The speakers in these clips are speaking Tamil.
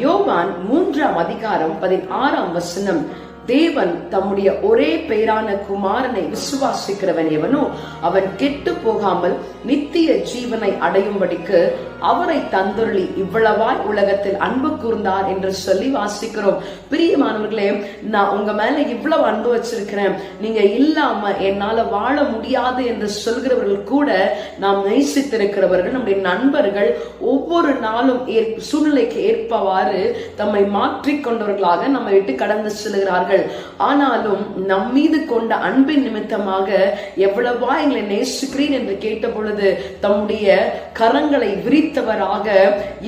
யோவான் 3:16 தேவன் தம்முடைய ஒரே பேரான குமாரனை விசுவாசிக்கிறவன் எவனோ அவன் கெட்டு போகாமல் நித்திய ஜீவனை அடையும்படிக்கு அவரை தந்தருளி இவ்வளவாய் உலகத்தில் அன்பு கூர்ந்தார் என்று சொல்லி வாசிக்கிறோம். பிரியமானவர்களே, நான் உங்க மேல இவ்வளவு அன்பு வச்சிருக்கிறேன், நீங்க இல்லாம என்னால வாழ முடியாது என்று சொல்கிறவர்கள் கூட நாம் நேசித்திருக்கிறவர்கள், நம்முடைய நண்பர்கள் ஒவ்வொரு நாளும் சூழ்நிலைக்கு ஏற்பவாறு தம்மை மாற்றிக்கொண்டவர்களாக நம்மை விட்டு கடந்து செல்கிறார்கள். ஆனாலும் நம் மீது கொண்ட அன்பின் நிமித்தமாக எவ்வளவா எங்களை நேசிக்கிறேன் என்று கேட்ட பொழுது தம்முடைய கரங்களை விரித்தவராக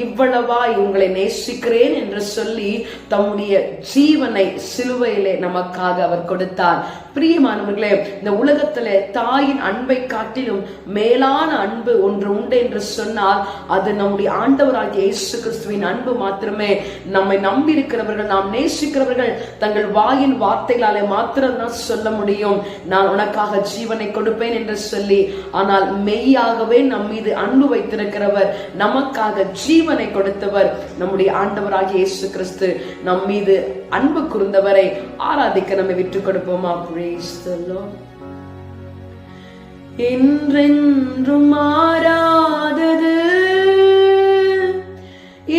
இவ்வளவா உங்களை நேசிக்கிறேன் என்று சொல்லி தம்முடைய ஜீவனை சிலுவையிலே நமக்காக அவர் கொடுத்தார். பிரியமானவர்களே, இந்த உலகத்திலே தாயின் அன்பை காட்டிலும் மேலான அன்பு ஒன்று உண்டு என்று சொன்னால் அது நம்முடைய ஆண்டவராகிய இயேசு கிறிஸ்துவின் அன்பு மாத்திரமே. நம்மை நம்பி இருக்கிறவர்கள், நாம் நேசிக்கிறவர்கள் தங்கள் வாயின் வார்த்தைகளாலே மாத்திரம் தான் சொல்ல முடியும், நான் உனக்காக ஜீவனை கொடுப்பேன் என்று சொல்லி. ஆனால் மெய்யாகவே நம் மீது அன்பு வைத்திருக்கிறவர், நமக்காக ஜீவனை கொடுத்தவர் நம்முடைய ஆண்டவராகிய இயேசு கிறிஸ்து. நம் மீது அன்பு கூர்ந்தவரை ஆராதிக்க நம்மை விட்டுக் கொடுப்போமா? Praise the Lord. என்றென்றும் மாறாதது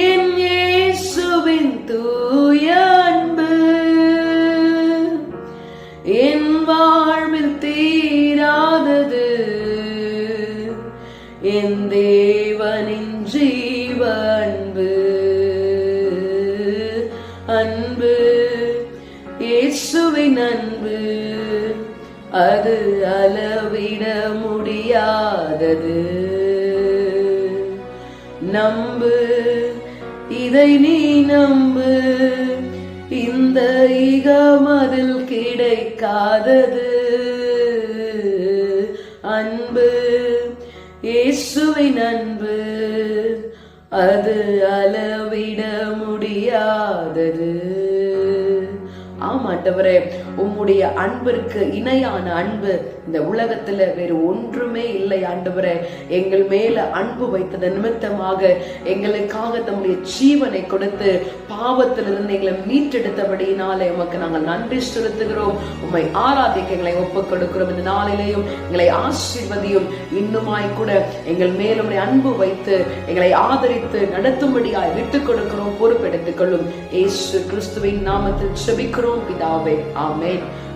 என் இயேசுவின் தூய அன்பு, என் வாழ்வில் தீராதது என் தேவனின் ஜீவ அன்பு. அன்பு இயேசுவின் அன்பு, அது அளவிட முடியாதது. நம்பு, இதை நீ நம்பு, இந்த இகமதில் கிடைக்காதது. அன்பு இயேசுவின் அன்பு, அது அளவிட முடியாதது. ஆமாண்டவரே, உம்முடைய அன்பிற்கு இணையான அன்பு இந்த உலகத்துல வேறு ஒன்றுமே இல்லை. ஆண்டவரே, எங்கள் மேல அன்பு வைத்தது நிமித்தமாக எங்களுக்காக தம்முடைய ஜீவனை கொடுத்து பாவத்திலிருந்து எங்களை மீட்டெடுத்தபடியினாலே உமக்கு நாங்கள் நன்றி செலுத்துகிறோம். உம்மை ஆராதிக்க எங்களை ஒப்புக் கொடுக்கிறோம். இந்த நாளிலேயும் எங்களை ஆசீர்வதியும். இன்னுமாய் கூட எங்கள் மேலும் அன்பு வைத்து எங்களை ஆதரித்து நடத்தும்படியாய் விட்டுக் கொடுக்கிறோம். பொறுப்பெடுத்துக் கொள்ளும் இயேசு கிறிஸ்துவின் நாமத்தில் ஜெபிக்கிறோம் பிதாவே. ஆமென்.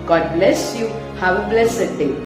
God bless you. Have a blessed day.